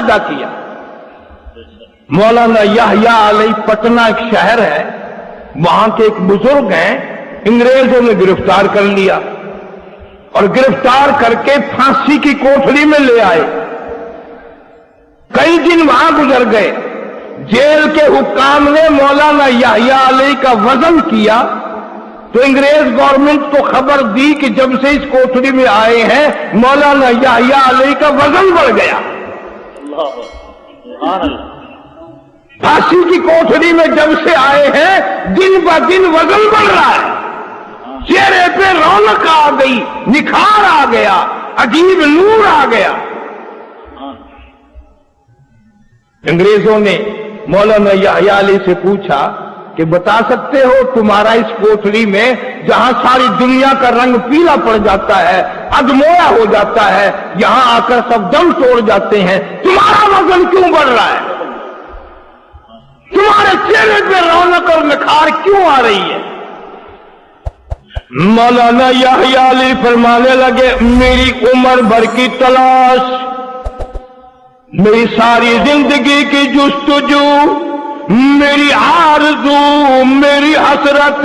پیدا کیا۔ مولانا یحییٰ علیہ پٹنہ ایک شہر ہے، وہاں کے ایک بزرگ ہیں، انگریزوں نے گرفتار کر لیا اور گرفتار کر کے پھانسی کی کوٹھڑی میں لے آئے۔ کئی دن وہاں گزر گئے، جیل کے حکام نے مولانا یحییٰ علیہ کا وزن کیا تو انگریز گورنمنٹ کو خبر دی کہ جب سے اس کوٹھڑی میں آئے ہیں مولانا یحییٰ علیہ کا وزن بڑھ گیا۔ پھانسی کی کوٹھڑی میں جب سے آئے ہیں دن بہ دن وزن بڑھ رہا ہے، چہرے پہ رونق آ گئی، نکھار آ گیا، عجیب نور آ گیا۔ انگریزوں نے مولانا یحییٰ علیہ سے پوچھا کہ بتا سکتے ہو تمہارا اس کوٹھڑی میں جہاں ساری دنیا کا رنگ پیلا پڑ جاتا ہے، ادمویا ہو جاتا ہے، یہاں آ کر سب دم توڑ جاتے ہیں، تمہارا وزن کیوں بڑھ رہا ہے؟ تمہارے چہرے پہ رونق اور نکھار کیوں آ رہی ہے؟ مولانا یحییٰ علیہ فرمانے لگے میری عمر بھر کی تلاش، میری ساری زندگی کی جستجو، میری آرزو، میری حسرت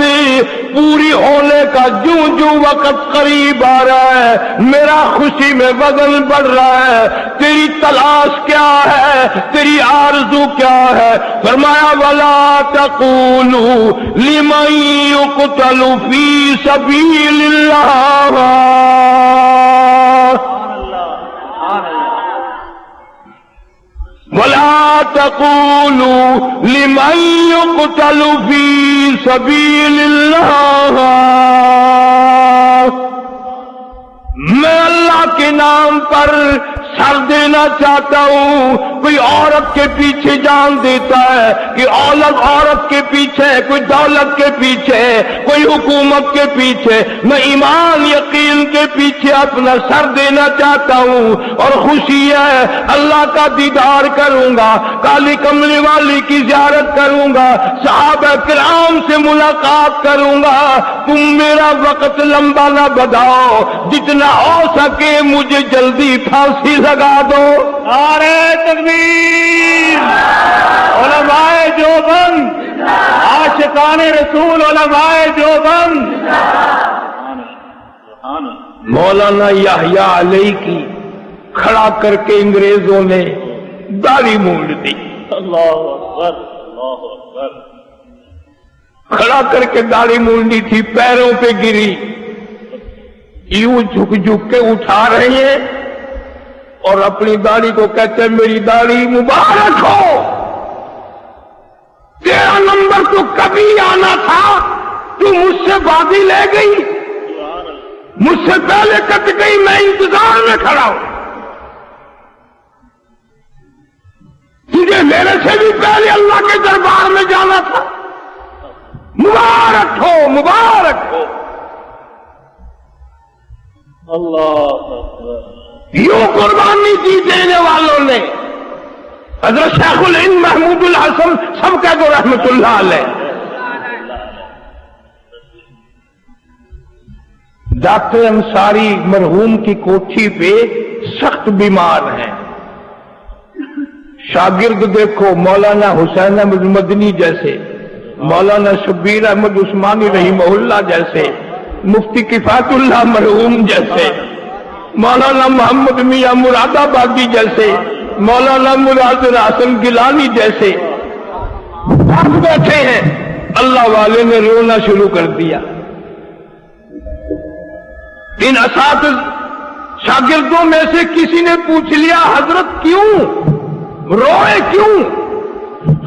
پوری ہونے کا جوں جوں وقت قریب آ رہا ہے، میرا خوشی میں وزن بڑھ رہا ہے، تیری تلاش کیا ہے، تیری آرزو کیا ہے؟ فرمایا وَلَا تَقُولُوا لِمَن يُقْتَلُ فِي سَبِيلِ اللَّهِ وَلَا تَقُولُوا لِمَن يُقْتَلُ فِي سَبِيلِ اللَّهِ، میں اللہ کے نام پر سر دینا چاہتا ہوں۔ کوئی عورت کے پیچھے جان دیتا ہے، کہ عورت کے پیچھے، کوئی دولت کے پیچھے، کوئی حکومت کے پیچھے، میں ایمان یقین کے پیچھے اپنا سر دینا چاہتا ہوں، اور خوشی ہے اللہ کا دیدار کروں گا، کالی کملی والی کی زیارت کروں گا، صحابہ کرام سے ملاقات کروں گا۔ تم میرا وقت لمبا نہ بداؤ، جتنا ہو سکے مجھے جلدی پھانسی لگا دو۔ نعرہ تکبیر! علماء دیوبند، عاشقان رسول علماء دیوبند۔ مولانا یحییٰ علیہ کی کھڑا کر کے انگریزوں نے داڑھی مونڈ دی، اللہ اکبر، اللہ اکبر۔ کھڑا کر کے داڑھی مونڈی تھی، پیروں پہ گری، یوں جھک جھک کے اٹھا رہے ہیں اور اپنی داڑھی کو کہتے ہیں میری داڑھی مبارک ہو، تیرا نمبر تو کبھی آنا تھا، تو مجھ سے بازی لے گئی، مجھ سے پہلے کٹ گئی، میں انتظار میں کھڑا ہوں، تجھے میرے سے بھی پہلے اللہ کے دربار میں جانا تھا، مبارک ہو، مبارک ہو۔ اللہ اکبر۔ یوں قربانی دی دینے والوں نے، حضرت شیخ الہند محمود الحسن سب کا دو رحمت اللہ علیہ، ڈاکٹر انصاری مرحوم کی کوٹھی پہ سخت بیمار ہیں، شاگرد دیکھو مولانا حسین احمد مدنی جیسے، مولانا شبیر احمد عثمانی رحمہ اللہ جیسے، مفتی کفایت اللہ مرحوم جیسے، مولانا محمد میاں مراد آبادی جیسے، مولانا مراد حسن گیلانی جیسے آپ بیٹھے ہیں، اللہ والے نے رونا شروع کر دیا۔ ان اساتذ شاگردوں میں سے کسی نے پوچھ لیا حضرت کیوں روئے کیوں؟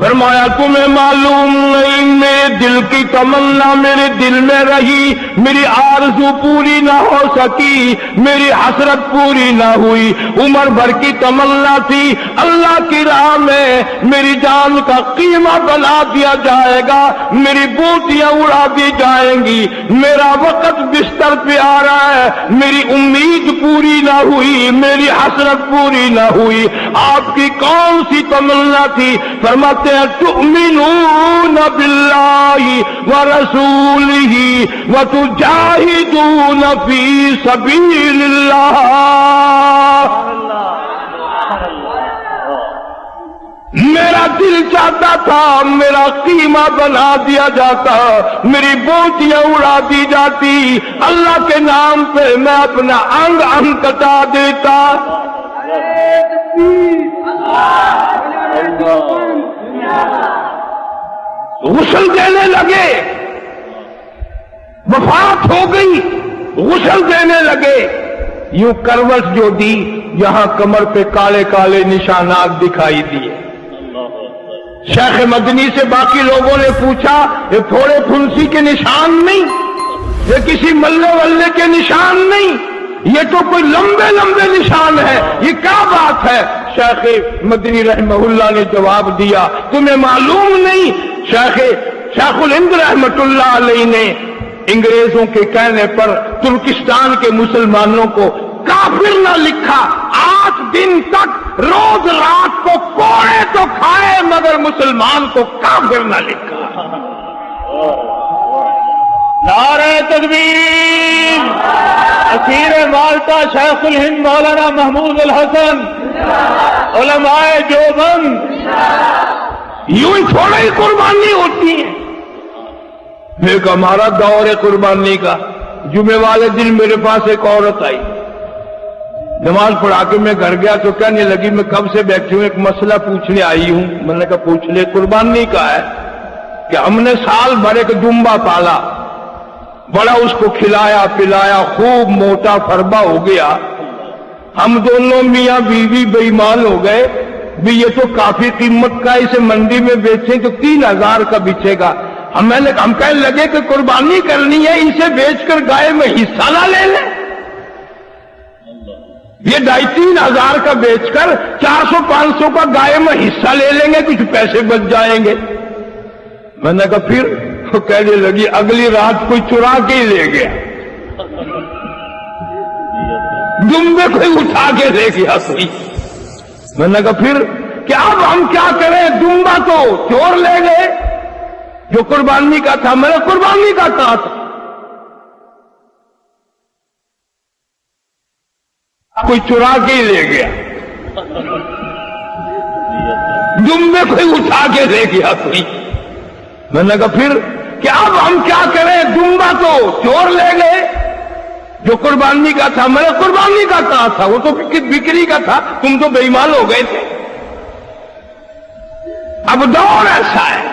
فرمایا تمہیں معلوم نہیں میرے دل کی تمنا میرے دل میں رہی، میری آرزو پوری نہ ہو سکی، میری حسرت پوری نہ ہوئی، عمر بھر کی تمنا تھی اللہ کی راہ میں میری جان کا قیمہ بنا دیا جائے گا، میری بوٹیاں اڑا دی جائیں گی، میرا وقت بستر پہ آ رہا ہے، میری امید پوری نہ ہوئی، میری حسرت پوری نہ ہوئی۔ آپ کی کون سی تمنا تھی؟ فرماتے ہیں تؤمنون باللہ ورسولہ وتجاہدون فی سبیل اللہ۔ دل چاہتا تھا میرا قیمہ بنا دیا جاتا، میری بوٹیاں اڑا دی جاتی، اللہ کے نام پہ میں اپنا انگ انگ کٹا دیتا۔ غسل دینے لگے، وفات ہو گئی، غسل دینے لگے، یوں کروٹ جو دی یہاں کمر پہ کالے کالے نشانات دکھائی دیے۔ شیخ مدنی سے باقی لوگوں نے پوچھا یہ تھوڑے پھنسی کے نشان نہیں، یہ کسی ملے ولے کے نشان نہیں، یہ تو کوئی لمبے لمبے نشان ہے، یہ کیا بات ہے؟ شیخ مدنی رحمہ اللہ نے جواب دیا تمہیں معلوم نہیں، شیخ الہند رحمت اللہ علیہ نے انگریزوں کے کہنے پر ترکستان کے مسلمانوں کو کافر نہ لکھا، 8 دن تک روز رات کو کوڑے تو کھائے مگر مسلمان کو کافر نہ لکھا۔ نعرہ تکبیر! اسیر مالٹا شیخ الہند مولانا محمود الحسن، علماء دیوبند۔ یوں ہی تھوڑا ہی قربانی ہوتی ہے۔ ایک ہمارا دور ہے قربانی کا، جمعے والے دن میرے پاس ایک عورت آئی، نماز پڑھا کے میں گھر گیا تو کہنے لگی میں کب سے بیٹھی ہوں، ایک مسئلہ پوچھنے آئی ہوں۔ میں نے کہا پوچھ لے۔ قربانی کا ہے کہ ہم نے سال بھر ایک دمبا پالا، بڑا اس کو کھلایا پلایا، خوب موٹا فربا ہو گیا، ہم دونوں میاں بیوی بے ایمان ہو گئے بھی یہ تو کافی قیمت کا، اسے منڈی میں بیچیں تو 3000 کا بچے گا۔ ہم کہنے لگے کہ قربانی کرنی ہے، اسے بیچ کر گائے میں حصہ نہ لے لیں، یہ 2500 کا بیچ کر 400-500 کا گائے میں حصہ لے لیں گے، کچھ پیسے بچ جائیں گے۔ میں نے کہا پھر؟ وہ کہنے لگی اگلی رات کوئی چرا کے ہی لے گیا، دمبے کوئی اٹھا کے لے گیا کوئی۔ میں نے کہا پھر کہ اب ہم کیا کریں، دمبا تو چور لے گئے جو قربانی کا تھا۔ میں نے قربانی کا کہا تھا، کوئی چرا کے ہی لے گیا، دمبے کوئی اٹھا کے لے گیا کوئی۔ میں نے کہا پھر کہ اب ہم کیا کریں، دمبا تو چور لے گئے جو قربانی کا تھا۔ میں نے قربانی کا کہا تھا، وہ تو بکری کا تھا، تم تو بے ایمان ہو گئے تھے۔ اب دور ایسا ہے،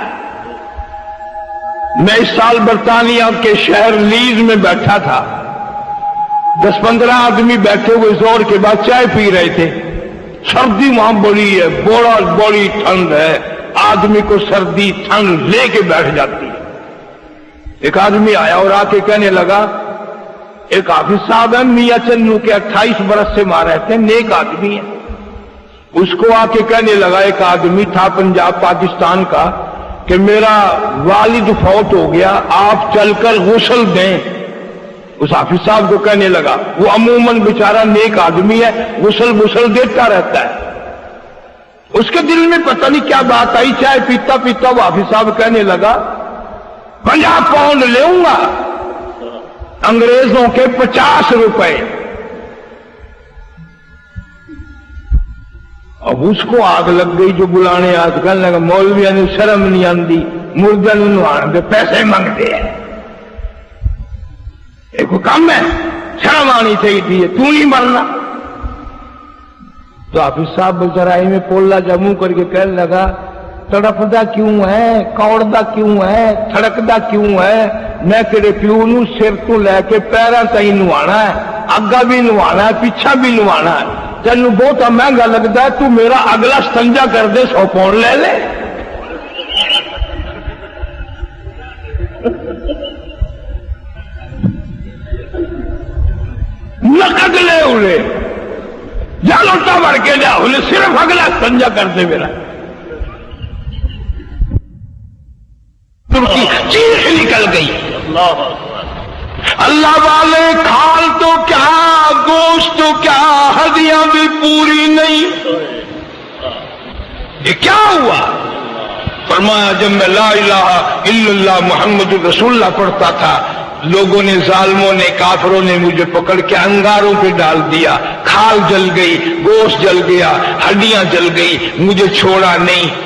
میں اس سال برطانیہ کے شہر لیز میں بیٹھا تھا، 10-15 آدمی بیٹھے ہوئے زور کے بعد چائے پی رہے تھے، سردی وہاں بڑی ہے، بڑی ٹھنڈ ہے، آدمی کو سردی ٹھنڈ لے کے بیٹھ جاتی ہے۔ ایک آدمی آیا اور آ کے کہنے لگا، ایک حافظ صاحب ہے میاں چنو کے 28 برس سے وہاں رہتے ہیں، نیک آدمی ہے۔ اس کو آ کے کہنے لگا ایک آدمی تھا پنجاب پاکستان کا کہ میرا والد فوت ہو گیا، آپ چل کر غسل دیں۔ اس حافظ صاحب کو کہنے لگا، وہ عموماً بیچارہ نیک آدمی ہے، غسل دیتا رہتا ہے۔ اس کے دل میں پتہ نہیں کیا بات آئی، چائے پیتا پیتا وہ حافظ صاحب کہنے لگا 50 پاؤنڈ لوں گا، انگریزوں کے 50 روپے۔ اب اس کو آگ لگ گئی جو بلانے آج کہنے لگا مولویاں نے شرم نہیں آندی، مردہ نوان دے پیسے مانگتے ہیں، ایک کم ہے، شرم آنی چاہیے تھی، تو نہیں مرنا۔ تو حافظ صاحب بچرائی میں پولا جموں کر کے کہنے لگا تڑپدا کیوں ہے، کوڑدا کیوں ہے، تھڑکدا کیوں ہے؟ میں تیرے پیو نو سر تو لے کے پیراں تائیں نوانا ہے، اگا بھی نوانا ہے، پیچھا بھی نوانا ہے، تینوں بہت مہنگا لگتا ہے، تو میرا اگلا استنجا کر دے 100 پاؤنڈ لے لے۔ نقد لے انہیں جا لوٹا بھر کے جا، انہیں صرف اگلا استنجا کر دے میرا۔ ترکی چیخ نکل گئی، اللہ والے کھال تو کیا گوشت تو کیا ہڈیاں بھی پوری نہیں، یہ کیا ہوا؟ فرمایا جب میں لا الہ الا اللہ محمد رسول اللہ پڑھتا تھا، لوگوں نے، ظالموں نے، کافروں نے مجھے پکڑ کے انگاروں پہ ڈال دیا، کھال جل گئی، گوشت جل گیا، ہڈیاں جل گئی، مجھے چھوڑا نہیں۔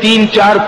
3-4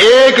1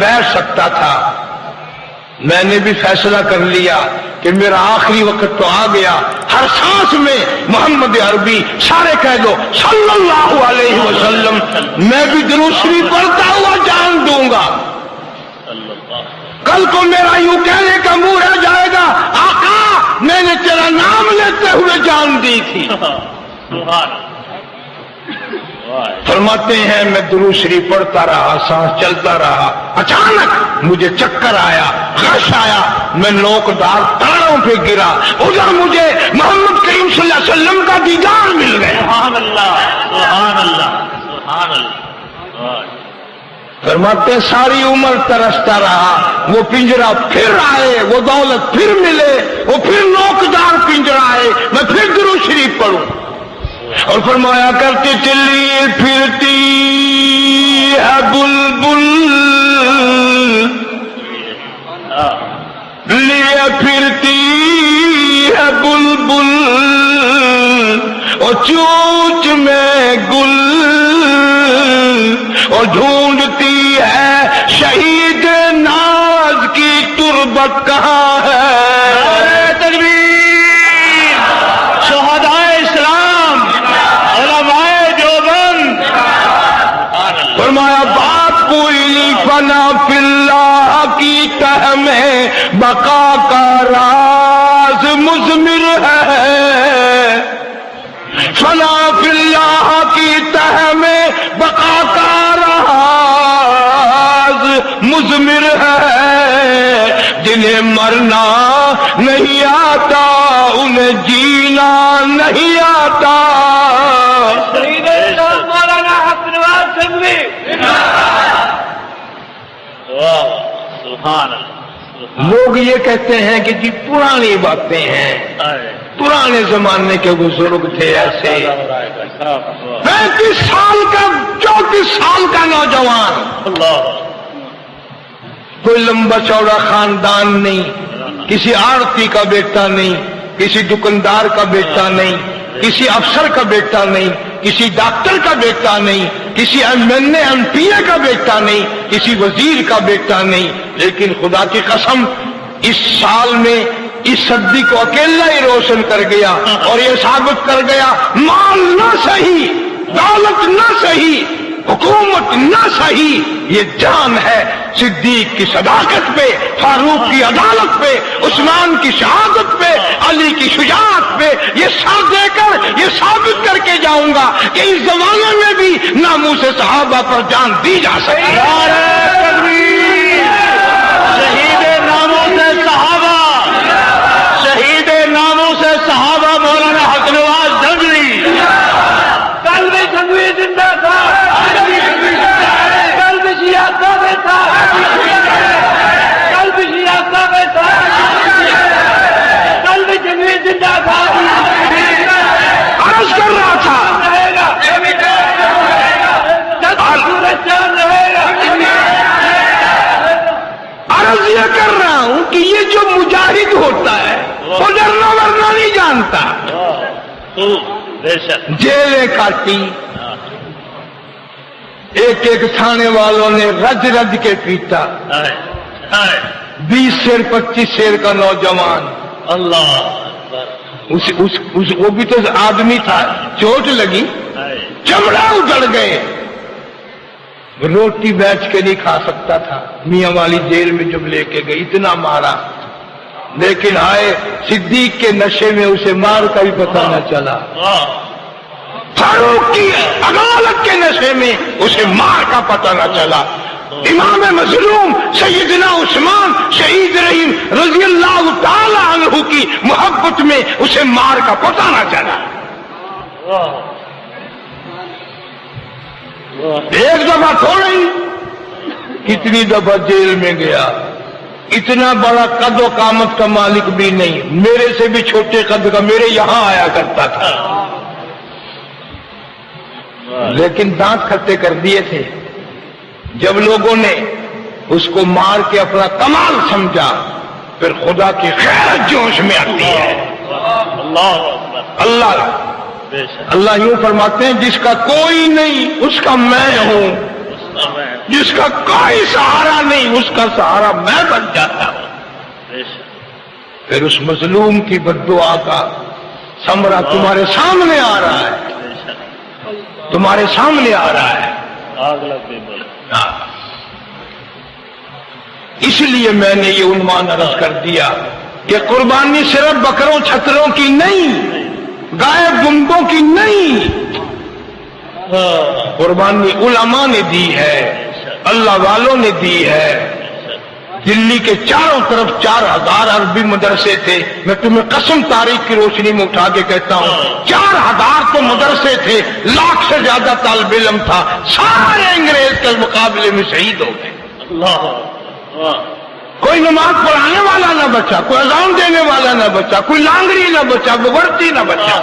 بیٹھ سکتا تھا. میں نے بھی فیصلہ کر لیا کہ میرا آخری وقت تو آ گیا. ہر سانس میں محمد عربی سارے کہہ دو صلی اللہ علیہ وسلم. میں بھی درود شریف پڑھتا ہوا جان دوں گا. کل کو میرا یوں کہنے کا منہ رہ جائے گا آقا میں نے تیرا نام لیتے ہوئے جان دی تھی. فرماتے ہیں میں درود شریف پڑھتا رہا, سانس چلتا رہا. اچانک مجھے چکر آیا, غش آیا, میں نوکدار تاروں پہ گرا. ادھر مجھے محمد کریم صلی اللہ علیہ وسلم کا دیدار مل گیا. سبحان اللہ سبحان اللہ سبحان اللہ. فرماتے ہیں ساری عمر ترستا رہا. وہ پنجرا پھر آئے, وہ دولت پھر ملے, وہ پھر نوکدار پنجرا آئے, میں پھر درود شریف پڑھوں. اور فرمایا کرتے چلی پھرتی ہے بلبل لیے پھرتی ہے بلبل اور چوچ میں گل اور ڈھونڈتی ہے شہید ناز کی تربت کہاں ہے. تکبیر. شہدائے اسلام علماء دیوبند. فرمایا بات پوری فنا فی اللہ کی تہ میں بقا کا راز مضمر ہے. فنا فی اللہ کی تہ میں بقا کا راز مضمر ہے. جنہیں مرنا نہیں آتا انہیں جینا نہیں آتا. مولانا حق نواز سنگوی. سبحان اللہ. لوگ یہ کہتے ہیں کہ جی پرانی باتیں ہیں, پرانے زمانے کے بزرگ تھے ایسے. 35 سال کا 34 سال کا نوجوان, کوئی لمبا چوڑا خاندان نہیں, کسی آڑتی کا بیٹا نہیں, کسی دکاندار کا بیٹا نہیں, کسی افسر کا بیٹا نہیں, کسی ڈاکٹر کا بیٹا نہیں, کسی MP کا بیٹا نہیں, کسی وزیر کا بیٹا نہیں. لیکن خدا کی قسم اس سال میں اس صدی کو اکیلا ہی روشن کر گیا اور یہ ثابت کر گیا مال نہ صحیح, دولت نہ صحیح, حکومت نہ صحیح, یہ جان ہے صدیق کی صداقت پہ, فاروق کی عدالت پہ, عثمان کی شہادت پہ, علی کی شجاعت پہ. یہ سر دے کر یہ ثابت کر کے جاؤں گا کہ اس زمانے میں بھی ناموس صحابہ پر جان دی جا سکتی ہے. شہید ناموں سے صحابہ, شہید ناموں سے صحابہ مولانا حق نواز سنگوی. قلب سنگوی زندہ تھا, قلب شیعہ ثابت تھا, قلب شیعہ ثابت تھا, قلب سنگوی زندہ تھا. عرض کر رہا تھا عرض یہ کر رہا ہوں کہ یہ جو مجاہد ہوتا ہے وہ ڈرنا ورنا نہیں جانتا. جیلیں کاٹی, ایک ایک تھانے والوں نے رج رج کے پیٹا. 20 سیر 25 سیر کا نوجوان, وہ بھی تو آدمی تھا, چوٹ لگی, چمڑا اجڑ گئے, روٹی بیچ کے نہیں کھا سکتا تھا. میاں والی جیل میں جب لے کے گئی اتنا مارا, لیکن آئے صدیق کے نشے میں اسے مار کا بھی پتہ نہ چلا. فاروق کی عدالت کے نشے میں اسے مار کا پتہ نہ چلا. امام مظلوم سیدنا عثمان شہید رحیم رضی اللہ تعالی عنہ کی محبت میں اسے مار کا پتہ نہ چلا. ایک دفعہ تھوڑی, کتنی دفعہ جیل میں گیا. اتنا بڑا قد و قامت کا مالک بھی نہیں, میرے سے بھی چھوٹے قد کا میرے یہاں آیا کرتا تھا, لیکن دانت کھٹے کر دیے تھے. جب لوگوں نے اس کو مار کے اپنا کمال سمجھا, پھر خدا کی خیر جوش میں آتی ہے. اللہ یوں فرماتے ہیں جس کا کوئی نہیں اس کا میں ہوں. جس کا کوئی سہارا نہیں اس کا سہارا میں بن جاتا ہوں۔ پھر اس مظلوم کی بد دعا کا ثمرہ تمہارے سامنے آ رہا ہے، تمہارے سامنے آ رہا ہے۔ ہاں۔ اس لیے میں نے یہ عنوان عرض کر دیا کہ قربانی صرف بکروں چھتروں کی نہیں، گائے بندوں کی نہیں، قربانی علماء نے دی ہے، اللہ والوں نے دی ہے۔ دلی کے چاروں طرف 4000 عربی مدرسے تھے، میں تمہیں قسم تاریخ کی روشنی میں اٹھا کے کہتا ہوں 4000 تو مدرسے تھے، لاکھ سے زیادہ طالب علم تھا، سارے انگریز کے مقابلے میں شہید ہو گئے۔ کوئی نماز پڑھانے والا نہ بچا، کوئی اذان دینے والا نہ بچا، کوئی لانگڑی نہ بچا، بگڑتی نہ بچا۔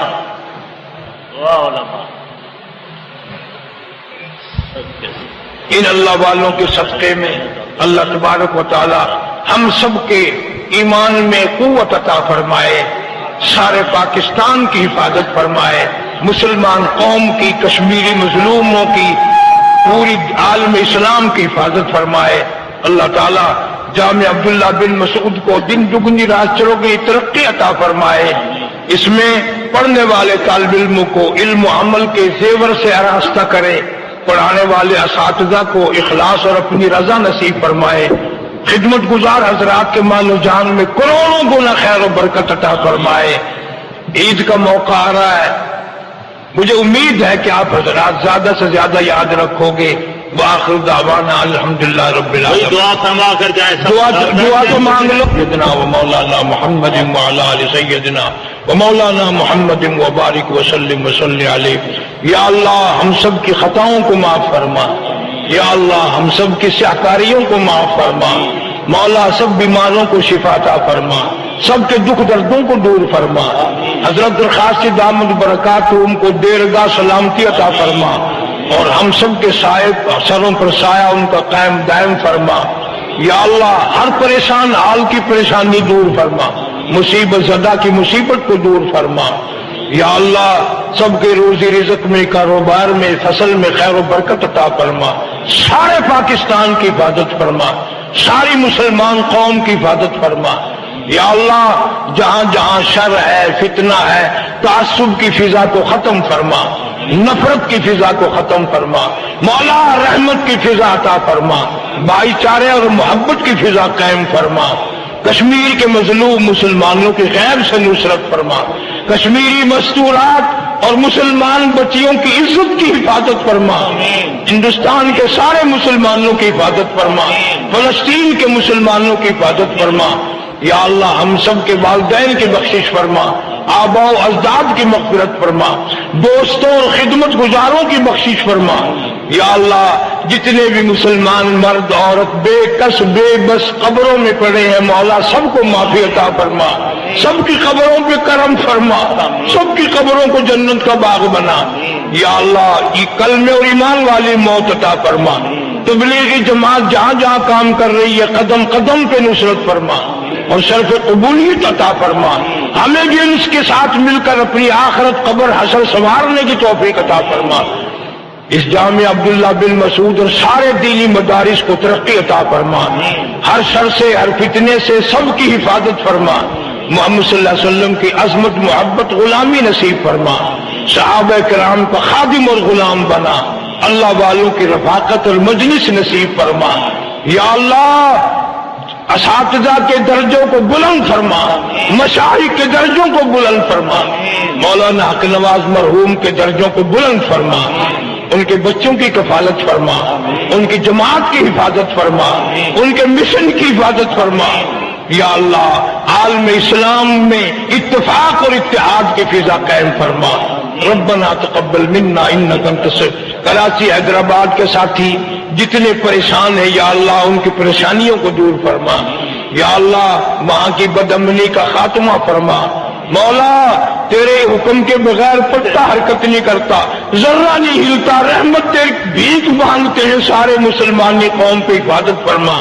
ان اللہ والوں کے صدقے میں اللہ تبارک و تعالی ہم سب کے ایمان میں قوت عطا فرمائے، سارے پاکستان کی حفاظت فرمائے، مسلمان قوم کی، کشمیری مظلوموں کی، پوری عالم اسلام کی حفاظت فرمائے۔ اللہ تعالی جامع عبداللہ بن مسعود کو دن دگنی رات چلوگی ترقی عطا فرمائے، اس میں پڑھنے والے طالب علموں کو علم و عمل کے زیور سے آراستہ کرے، پڑھانے والے اساتذہ کو اخلاص اور اپنی رضا نصیب فرمائے، خدمت گزار حضرات کے مال و جان میں کروڑوں گنا خیر و برکت عطا فرمائے۔ عید کا موقع آ رہا ہے، مجھے امید ہے کہ آپ حضرات زیادہ سے زیادہ یاد رکھو گے۔ وآخر دعوانا الحمدللہ رب العالمین۔ دعا فرما کر جائے، دعا تو مانگ لو۔ سیدنا و مولانا محمد وعلی آل سیدنا و مولانا محمد وبارک وسلم وصلی علیہ۔ یا اللہ ہم سب کی خطاؤں کو معاف فرما، یا اللہ ہم سب کی سیاکاریوں کو معاف فرما، مولا سب بیماروں کو شفا عطا فرما، سب کے دکھ دردوں کو دور فرما، حضرت درخواست دامت برکات ان کو دیرگاہ سلامتی عطا فرما، اور ہم سب کے سروں پر سایہ ان کا قائم دائم فرما۔ یا اللہ ہر پریشان حال کی پریشانی دور فرما، مصیبت زدہ کی مصیبت کو دور فرما۔ یا اللہ سب کے روزی رزق میں، کاروبار میں، فصل میں خیر و برکت عطا فرما، سارے پاکستان کی حفاظت فرما، ساری مسلمان قوم کی حفاظت فرما۔ یا اللہ جہاں جہاں شر ہے، فتنہ ہے، تعصب کی فضا کو ختم فرما، نفرت کی فضا کو ختم فرما، مولا رحمت کی فضا عطا فرما، بھائی چارے اور محبت کی فضا قائم فرما، کشمیر کے مظلوم مسلمانوں کی غیب سے نصرت فرما، کشمیری مستورات اور مسلمان بچیوں کی عزت کی حفاظت فرما، ہندوستان کے سارے مسلمانوں کی حفاظت فرما، فلسطین کے مسلمانوں کی حفاظت فرما۔ یا اللہ ہم سب کے والدین کی بخشش فرما، آباء و اجداد کی مغفرت فرما، دوستوں اور خدمت گزاروں کی بخشش فرما۔ یا اللہ جتنے بھی مسلمان مرد عورت بے کس بے بس قبروں میں پڑے ہیں، مولا سب کو معافی عطا فرما، سب کی قبروں پہ کرم فرما، سب کی قبروں کو جنت کا باغ بنا۔ یا اللہ یہ کلمے اور ایمان والی موت عطا فرما، تبلیغی جماعت جہاں جہاں کام کر رہی ہے قدم قدم پہ نصرت فرما اور شرف قبولیت عطا فرما، ہمیں بھی اس کے ساتھ مل کر اپنی آخرت قبر حشر سنوارنے کی توفیق عطا فرما۔ اس جامع عبداللہ بن مسعود اور سارے دینی مدارس کو ترقی عطا فرما، ہر شر سے ہر فتنے سے سب کی حفاظت فرما، محمد صلی اللہ علیہ وسلم کی عظمت محبت غلامی نصیب فرما، صحابہ کرام کا خادم اور غلام بنا، اللہ والوں کی رفاقت اور مجلس نصیب فرما۔ یا اللہ اساتذہ کے درجوں کو بلند فرما، مشائخ کے درجوں کو بلند فرما، مولانا حق نواز مرحوم کے درجوں کو بلند فرما، ان کے بچوں کی کفالت فرما، ان کی جماعت کی حفاظت فرما، ان کے مشن کی حفاظت فرما۔ یا اللہ عالم اسلام میں اتفاق اور اتحاد کی فضا قائم فرما۔ ربنا تقبل منا انک انت السمیع۔ کراچی حیدرآباد کے ساتھی جتنے پریشان ہیں یا اللہ ان کی پریشانیوں کو دور فرما، یا اللہ وہاں کی بدامنی کا خاتمہ فرما۔ مولا تیرے حکم کے بغیر پتا حرکت نہیں کرتا، ذرہ نہیں ہلتا، رحمت تیری بھیک مانگتے ہیں سارے مسلمانی قوم پہ حفاظت فرما۔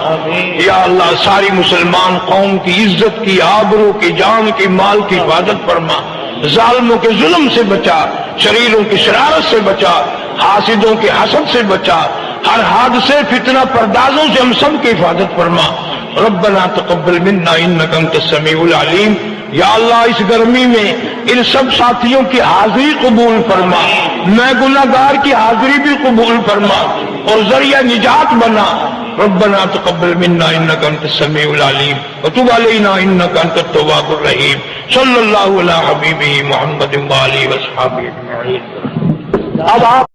یا اللہ ساری مسلمان قوم کی عزت کی، آبرو کی، جان کی، مال کی حفاظت فرما، ظالموں کے ظلم سے بچا، شریروں کی شرارت سے بچا، حاسدوں کے حسد سے بچا، ہر حادثے فتنہ پردازوں سے ہم سب کی حفاظت فرما. ربنا تقبل منا انک انت السمیع العلیم. یا اللہ اس گرمی میں ان سب ساتھیوں کی حاضری قبول فرما, میں گناہگار کی حاضری بھی قبول فرما اور ذریعہ نجات بنا. ربنا تقبل منا انک انت السمیع العلیم وتب علینا انک انت التواب الرحیم. صلی اللہ علی حبیبہ محمد وآلہ وصحبہ اجمعین. اب آپ